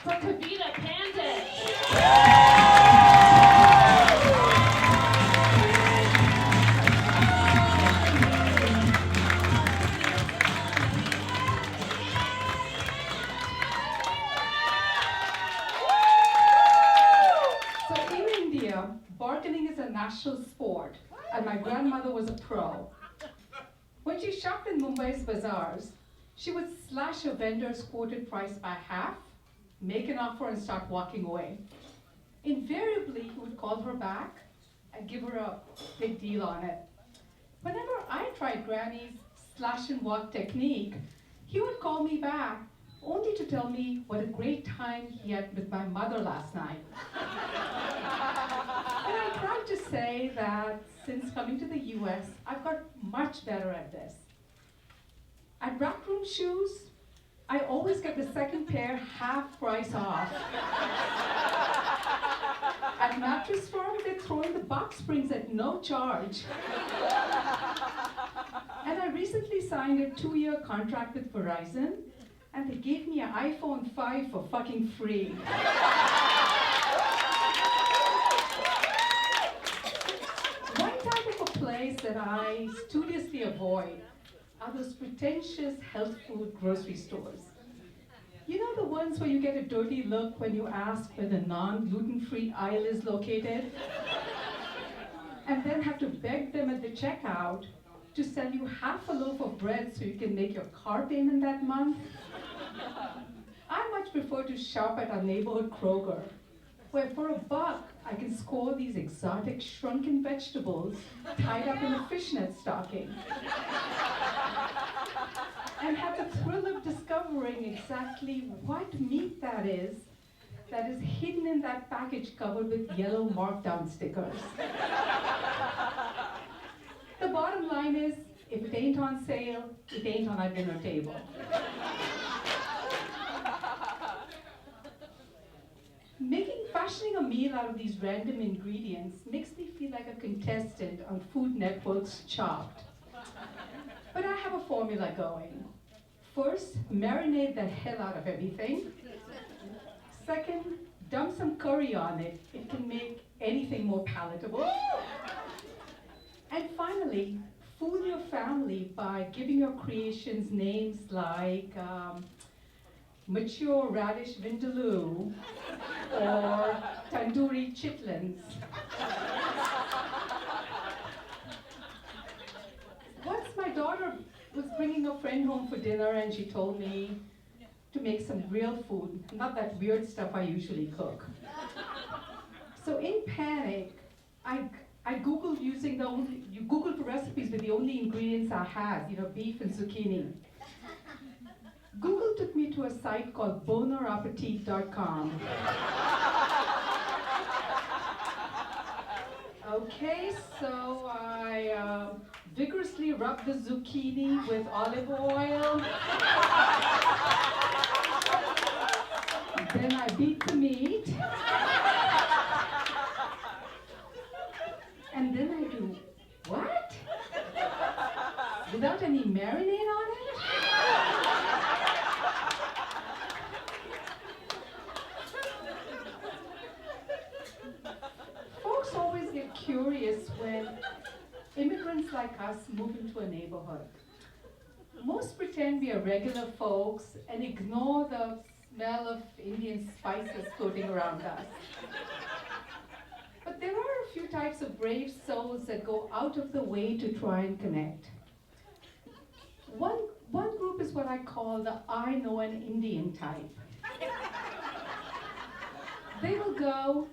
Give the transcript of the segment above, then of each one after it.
for Kavita Pandit. So in India, bargaining is a national sport, and my grandmother was a pro. When she shopped in Mumbai's bazaars, she would slash a vendor's quoted price by half, make an offer, and start walking away. Invariably, he would call her back and give her a big deal on it. Whenever I tried Granny's slash and walk technique, he would call me back only to tell me what a great time he had with my mother last night. And I'm proud to say that since coming to the US, I've got much better at this. At Rack Room Shoes, I always get the second pair half price off. At Mattress Firm, they throw in the box springs at no charge. And I recently signed a 2-year contract with Verizon, and they gave me an iPhone 5 for fucking free. One type of a place that I studiously avoid are those pretentious health food grocery stores. You know the ones where you get a dirty look when you ask where the non-gluten-free aisle is located? And then have to beg them at the checkout to sell you half a loaf of bread so you can make your car payment that month? I much prefer to shop at our neighborhood Kroger, where for $1 I can score these exotic shrunken vegetables tied up in a fishnet stocking. And have the thrill of discovering exactly what meat that is hidden in that package covered with yellow markdown stickers. The bottom line is, if it ain't on sale, it ain't on our dinner table. Fashioning a meal out of these random ingredients makes me feel like a contestant on Food Network's Chopped. But I have a formula going. First, marinate the hell out of everything. Second, dump some curry on it. It can make anything more palatable. And finally, fool your family by giving your creations names like mature radish vindaloo or tandoori chitlins. Once my daughter was bringing a friend home for dinner and she told me to make some real food, not that weird stuff I usually cook. So in panic, I Googled Googled recipes with the only ingredients I had, beef and zucchini. Google took me to a site called bonerappetit.com. Okay, so I vigorously rubbed the zucchini with olive oil. Then I beat the meat. And then I do, what? Without any marinade on it? Folks always get curious when immigrants like us move into a neighborhood. Most pretend we are regular folks and ignore the smell of Indian spices floating around us. But there are a few types of brave souls that go out of the way to try and connect. One group is what I call the I know an Indian type. They will go,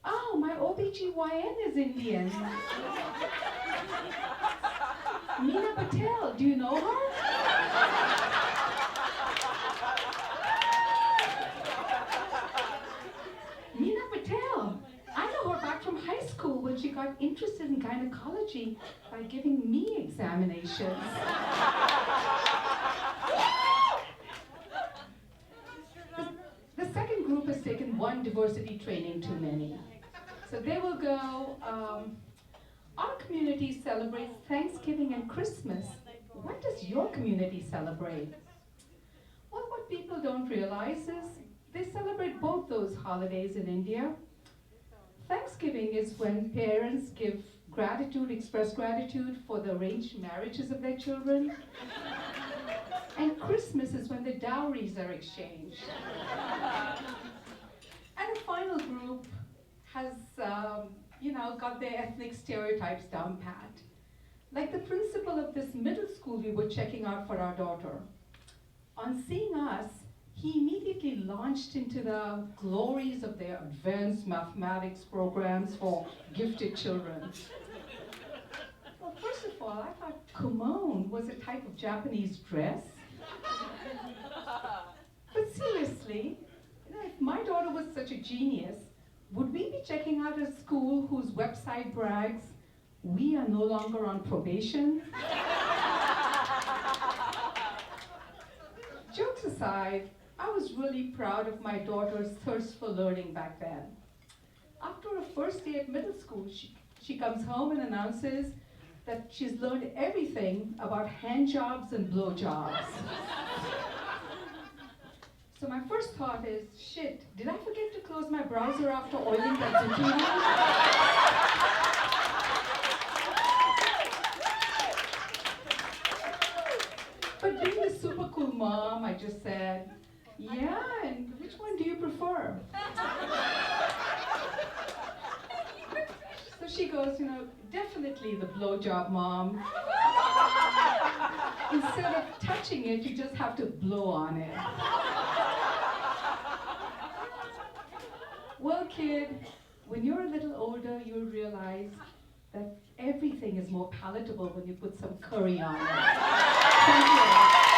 oh, my OBGYN is Indian. Meena Patel, do you know her? Meena Patel, I know her back from high school when she got interested in gynecology by giving me examinations. The second group has taken one diversity training too many. So they will go, our community celebrates Thanksgiving and Christmas. What does your community celebrate? Well, what people don't realize is They celebrate both those holidays in India. Thanksgiving is when parents give gratitude, express gratitude for the arranged marriages of their children. And Christmas is when the dowries are exchanged. And the final group has, got their ethnic stereotypes down pat. Like the principal of this middle school we were checking out for our daughter. On seeing us, he immediately launched into the glories of their advanced mathematics programs for gifted children. Well, first of all, I thought kimono was a type of Japanese dress. But seriously, if my daughter was such a genius, would we be checking out a school whose website brags, "We are no longer on probation"? Jokes aside, I was really proud of my daughter's thirst for learning back then. After her first day at middle school, she comes home and announces that she's learned everything about hand jobs and blow jobs. So my first thought is, shit, did I forget to close my browser after oiling that zucchini? But being the super cool mom, I just said, yeah, and which one do you prefer? So she goes, definitely the blowjob, Mom. Instead of touching it, you just have to blow on it. Well, kid, when you're a little older, you'll realize that everything is more palatable when you put some curry on it. Thank you.